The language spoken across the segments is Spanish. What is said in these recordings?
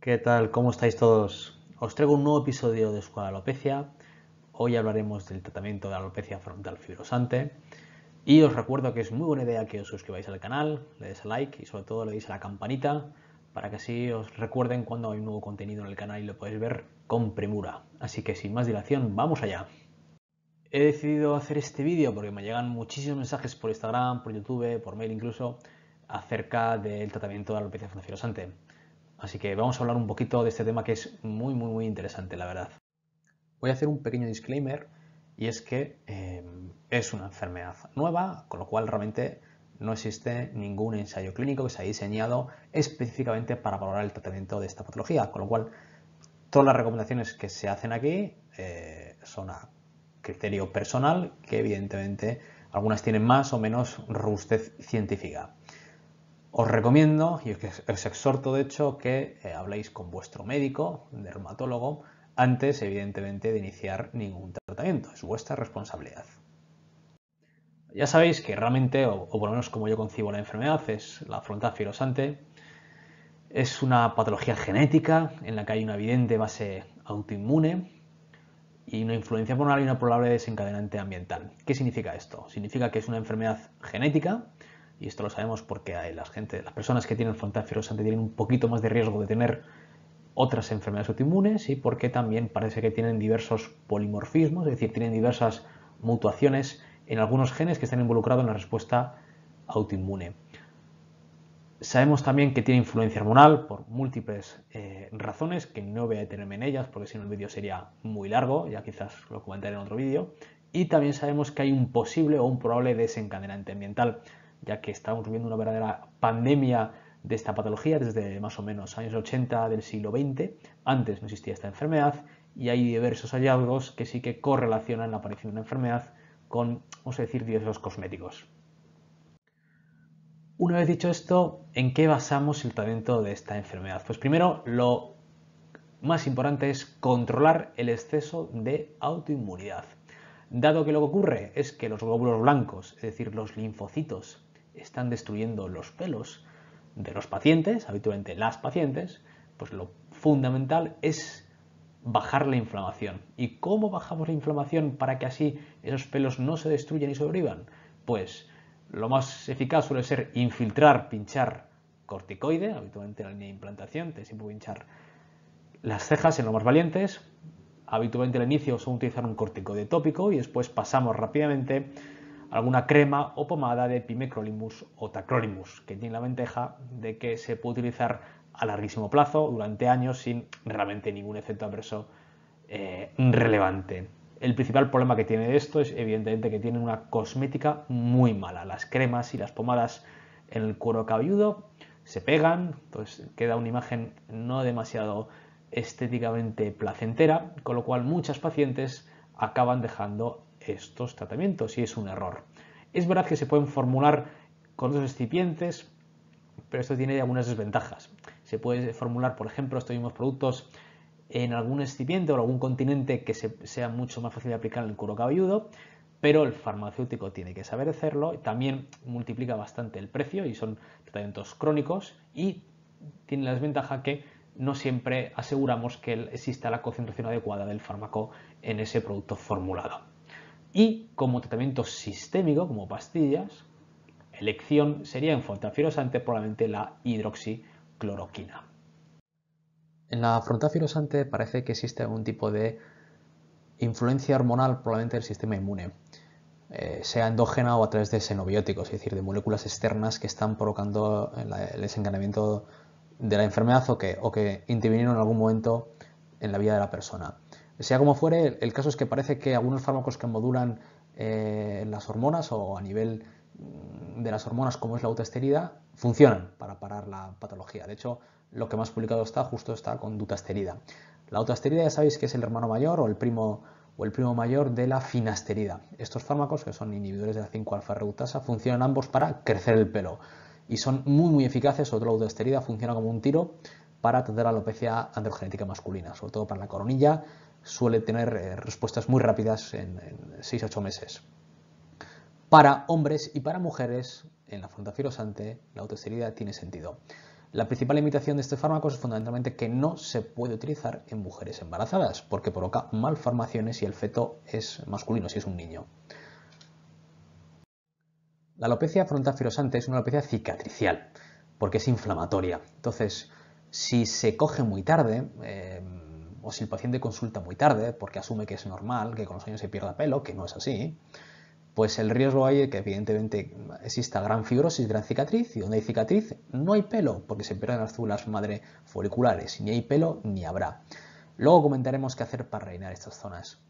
¿Qué tal? ¿Cómo estáis todos? Os traigo un nuevo episodio de Escuela de Alopecia. Hoy hablaremos del tratamiento de la alopecia frontal fibrosante. Y os recuerdo que es muy buena idea que os suscribáis al canal, le deis a like y sobre todo le deis a la campanita para que así os recuerden cuando hay un nuevo contenido en el canal y lo podéis ver con premura. Así que sin más dilación, vamos allá. He decidido hacer este vídeo porque me llegan muchísimos mensajes por Instagram, por YouTube, por mail incluso, acerca del tratamiento de la alopecia frontal fibrosante. Así que vamos a hablar un poquito de este tema que es muy interesante, la verdad. Voy a hacer un pequeño disclaimer y es que es una enfermedad nueva, con lo cual realmente no existe ningún ensayo clínico que se haya diseñado específicamente para valorar el tratamiento de esta patología, con lo cual todas las recomendaciones que se hacen aquí son a criterio personal, que evidentemente algunas tienen más o menos robustez científica. Os recomiendo y os exhorto de hecho que habléis con vuestro médico, dermatólogo, antes evidentemente de iniciar ningún tratamiento. Es vuestra responsabilidad. Ya sabéis que realmente, o por lo menos como yo concibo la enfermedad, es la frontal fibrosante. Es una patología genética en la que hay una evidente base autoinmune y una influencia hormonal y una probable desencadenante ambiental. ¿Qué significa esto? Significa que es una enfermedad genética, y esto lo sabemos porque las personas que tienen frontal fibrosante tienen un poquito más de riesgo de tener otras enfermedades autoinmunes y porque también parece que tienen diversos polimorfismos, es decir, tienen diversas mutaciones en algunos genes que están involucrados en la respuesta autoinmune. Sabemos también que tiene influencia hormonal por múltiples razones, que no voy a detenerme en ellas porque si no el vídeo sería muy largo, ya quizás lo comentaré en otro vídeo. Y también sabemos que hay un posible o un probable desencadenante ambiental, ya que estamos viviendo una verdadera pandemia de esta patología desde más o menos años 80 del siglo XX. Antes no existía esta enfermedad y hay diversos hallazgos que sí que correlacionan la aparición de una enfermedad con, vamos a decir, diversos cosméticos. Una vez dicho esto, ¿en qué basamos el tratamiento de esta enfermedad? Pues primero, lo más importante es controlar el exceso de autoinmunidad. Dado que lo que ocurre es que los glóbulos blancos, es decir, los linfocitos, están destruyendo los pelos de los pacientes, habitualmente las pacientes, pues lo fundamental es bajar la inflamación. ¿Y cómo bajamos la inflamación para que así esos pelos no se destruyan y sobrevivan? Pues lo más eficaz suele ser infiltrar, pinchar corticoide, habitualmente en la línea de implantación, te siempre pinchar las cejas en lo más valientes. Habitualmente al inicio son utilizar un corticoide tópico y después pasamos rápidamente a alguna crema o pomada de pimecrolimus o tacrolimus, que tiene la ventaja de que se puede utilizar a larguísimo plazo, durante años, sin realmente ningún efecto adverso relevante. El principal problema que tiene esto es evidentemente que tiene una cosmética muy mala. Las cremas y las pomadas en el cuero cabelludo se pegan, entonces queda una imagen no demasiado estéticamente placentera, con lo cual muchas pacientes acaban dejando estos tratamientos y es un error. Es verdad que se pueden formular con dos excipientes, pero esto tiene algunas desventajas. Se puede formular, por ejemplo, estos mismos productos en algún excipiente o algún continente que sea mucho más fácil de aplicar en el cuero cabelludo, pero el farmacéutico tiene que saber hacerlo. También multiplica bastante el precio y son tratamientos crónicos y tiene la desventaja que no siempre aseguramos que exista la concentración adecuada del fármaco en ese producto formulado. Y como tratamiento sistémico, como pastillas, elección sería en frontal fibrosante probablemente la hidroxicloroquina. En la frontal fibrosante parece que existe algún tipo de influencia hormonal probablemente del sistema inmune, sea endógena o a través de xenobióticos, es decir, de moléculas externas que están provocando el desencadenamiento de la enfermedad o que intervinieron en algún momento en la vida de la persona. Sea como fuere, el caso es que parece que algunos fármacos que modulan las hormonas o a nivel de las hormonas como es la dutasterida funcionan para parar la patología. De hecho, lo que más publicado está con dutasterida. La dutasterida ya sabéis que es el hermano mayor o el primo mayor de la finasterida. Estos fármacos, que son inhibidores de la 5-alfa reductasa, funcionan ambos para crecer el pelo y son muy eficaces. Sobre todo la dutasterida funciona como un tiro para tratar la alopecia androgenética masculina, sobre todo para la coronilla. Suele tener respuestas muy rápidas en 6 a 8 meses. Para hombres y para mujeres, en la frontal fibrosante, la dutasterida tiene sentido. La principal limitación de este fármaco es fundamentalmente que no se puede utilizar en mujeres embarazadas porque provoca malformaciones si el feto es masculino, si es un niño. La alopecia frontal-fibrosante es una alopecia cicatricial porque es inflamatoria. Entonces, si se coge muy tarde o si el paciente consulta muy tarde porque asume que es normal que con los años se pierda pelo, que no es así, pues el riesgo hay de que evidentemente exista gran fibrosis, gran cicatriz, y donde hay cicatriz no hay pelo, porque se pierden las células madre foliculares, ni hay pelo ni habrá. Luego comentaremos qué hacer para rellenar estas zonas.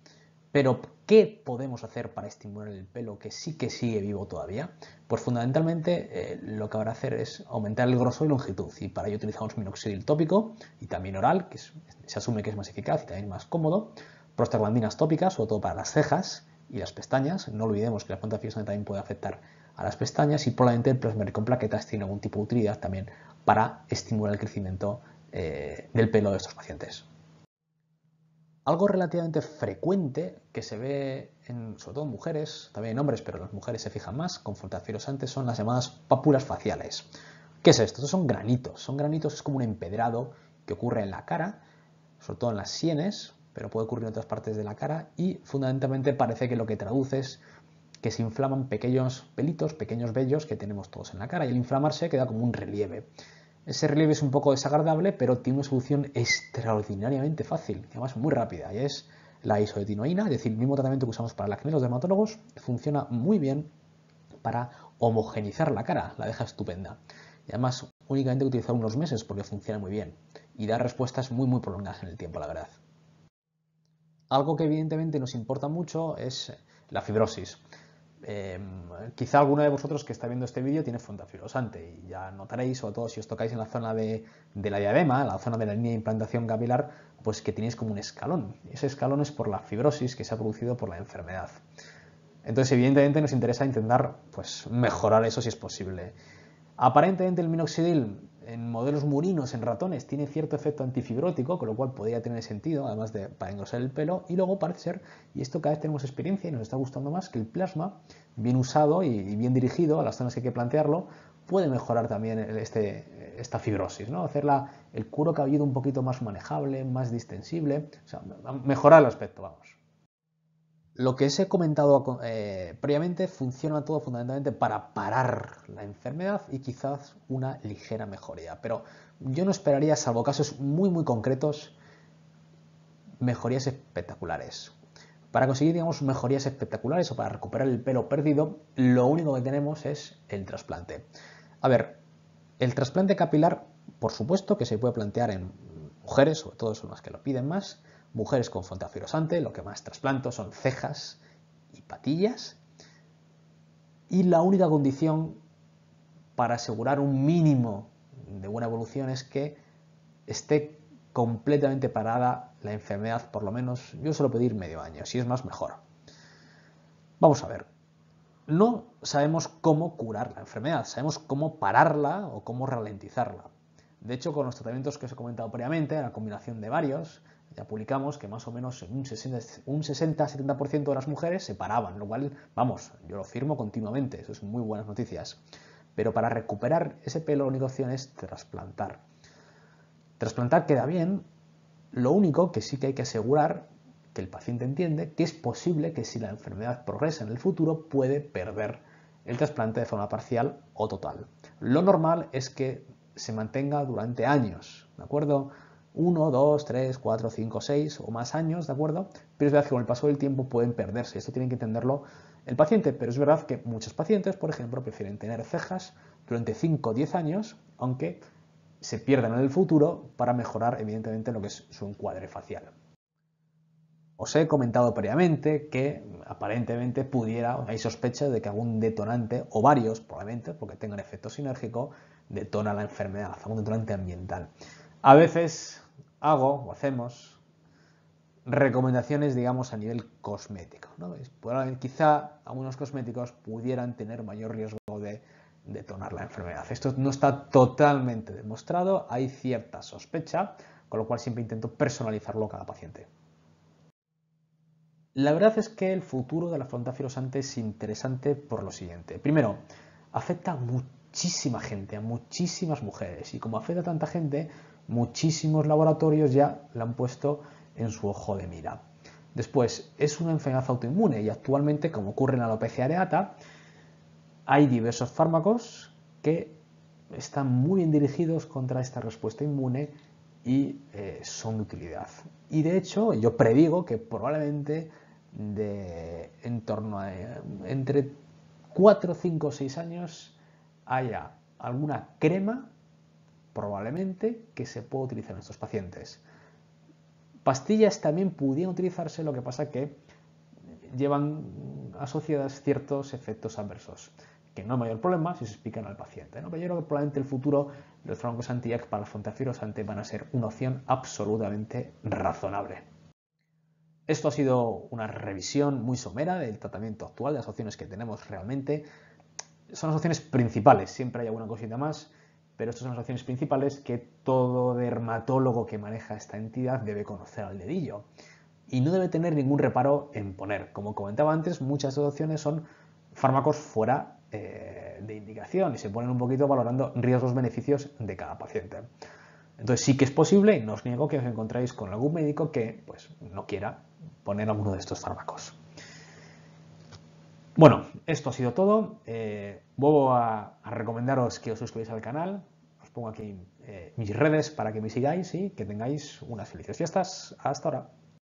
Pero, ¿qué podemos hacer para estimular el pelo que sí que sigue vivo todavía? Pues fundamentalmente lo que habrá que hacer es aumentar el grosor y longitud, y para ello utilizamos minoxidil tópico y también oral, que se asume que es más eficaz y también más cómodo, prostaglandinas tópicas, sobre todo para las cejas y las pestañas. No olvidemos que la frontal-fibrosante también puede afectar a las pestañas, y probablemente el plasma con plaquetas tiene algún tipo de utilidad también para estimular el crecimiento del pelo de estos pacientes. Algo relativamente frecuente que se ve sobre todo en mujeres, también en hombres, pero las mujeres se fijan más con frontal-fibrosante, son las llamadas pápulas faciales. ¿Qué es esto? Estos son granitos, es como un empedrado que ocurre en la cara, sobre todo en las sienes, pero puede ocurrir en otras partes de la cara, y fundamentalmente parece que lo que traduce es que se inflaman pequeños pelitos, pequeños vellos que tenemos todos en la cara, y al inflamarse queda como un relieve. Ese relieve es un poco desagradable, pero tiene una solución extraordinariamente fácil, y además muy rápida, y es la isotretinoína, es decir, el mismo tratamiento que usamos para el acné los dermatólogos, funciona muy bien para homogenizar la cara, la deja estupenda. Y además únicamente hay que utilizar unos meses porque funciona muy bien y da respuestas muy prolongadas en el tiempo, la verdad. Algo que evidentemente nos importa mucho es la fibrosis. Quizá alguno de vosotros que está viendo este vídeo tiene frontal-fibrosante y ya notaréis, sobre todo si os tocáis en la zona de la diadema, la zona de la línea de implantación capilar, pues que tenéis como un escalón. Y ese escalón es por la fibrosis que se ha producido por la enfermedad. Entonces, evidentemente, nos interesa intentar pues, mejorar eso si es posible. Aparentemente el minoxidil en modelos murinos, en ratones, tiene cierto efecto antifibrótico, con lo cual podría tener sentido, además de para engrosar el pelo, y luego parece ser, y esto cada vez tenemos experiencia y nos está gustando más, que el plasma, bien usado y bien dirigido a las zonas que hay que plantearlo, puede mejorar también esta fibrosis, ¿no? Hacer el cuero cabelludo un poquito más manejable, más distensible, o sea, mejorar el aspecto, vamos. Lo que os he comentado previamente funciona todo fundamentalmente para parar la enfermedad y quizás una ligera mejoría. Pero yo no esperaría, salvo casos muy concretos, mejorías espectaculares. Para conseguir, digamos, mejorías espectaculares o para recuperar el pelo perdido, lo único que tenemos es el trasplante. A ver, el trasplante capilar, por supuesto que se puede plantear en mujeres, sobre todo son las que lo piden más, mujeres con frontal-fibrosante, lo que más trasplanto son cejas y patillas, y la única condición para asegurar un mínimo de buena evolución es que esté completamente parada la enfermedad, por lo menos yo suelo pedir medio año, si es más mejor. Vamos a ver, no sabemos cómo curar la enfermedad, sabemos cómo pararla o cómo ralentizarla. De hecho, con los tratamientos que os he comentado previamente, la combinación de varios, ya publicamos que más o menos un 60-70% de las mujeres se paraban, lo cual, vamos, yo lo firmo continuamente, eso es muy buenas noticias. Pero para recuperar ese pelo, la única opción es trasplantar. Trasplantar queda bien, lo único que sí que hay que asegurar que el paciente entiende que es posible que si la enfermedad progresa en el futuro puede perder el trasplante de forma parcial o total. Lo normal es que se mantenga durante años, ¿de acuerdo? 1, 2, 3, 4, 5, 6 o más años, ¿de acuerdo? Pero es verdad que con el paso del tiempo pueden perderse, esto tiene que entenderlo el paciente, pero es verdad que muchos pacientes, por ejemplo, prefieren tener cejas durante 5 o 10 años, aunque se pierdan en el futuro para mejorar evidentemente lo que es su encuadre facial. Os he comentado previamente que aparentemente hay sospecha de que algún detonante, o varios probablemente, porque tengan efecto sinérgico, detona la enfermedad, algún detonante ambiental. A veces hacemos recomendaciones, digamos, a nivel cosmético, ¿no? Quizá algunos cosméticos pudieran tener mayor riesgo de detonar la enfermedad. Esto no está totalmente demostrado, hay cierta sospecha, con lo cual siempre intento personalizarlo a cada paciente. La verdad es que el futuro de la frontal fibrosante es interesante por lo siguiente. Primero, afecta a muchísima gente, a muchísimas mujeres. Y como afecta a tanta gente, muchísimos laboratorios ya la han puesto en su ojo de mira. Después, es una enfermedad autoinmune y actualmente, como ocurre en la alopecia areata, hay diversos fármacos que están muy bien dirigidos contra esta respuesta inmune y son de utilidad. Y de hecho, yo predigo que probablemente en torno a entre 4, 5 o 6 años haya alguna crema, probablemente, que se pueda utilizar en estos pacientes. Pastillas también pudieran utilizarse, lo que pasa que llevan asociadas ciertos efectos adversos, que no hay mayor problema si se explican al paciente, ¿no? Pero yo creo que probablemente el futuro de los fármacos anti-EC para la frontofibrosante van a ser una opción absolutamente razonable. Esto ha sido una revisión muy somera del tratamiento actual, de las opciones que tenemos realmente. Son las opciones principales, siempre hay alguna cosita más, pero estas son las opciones principales que todo dermatólogo que maneja esta entidad debe conocer al dedillo. Y no debe tener ningún reparo en poner. Como comentaba antes, muchas de las opciones son fármacos fuera de indicación y se ponen un poquito valorando riesgos-beneficios de cada paciente. Entonces sí que es posible, y no os niego que os encontráis con algún médico que pues, no quiera poner alguno de estos fármacos. Bueno, esto ha sido todo. Vuelvo a recomendaros que os suscribáis al canal. Os pongo aquí mis redes para que me sigáis y que tengáis unas felices fiestas. Hasta ahora.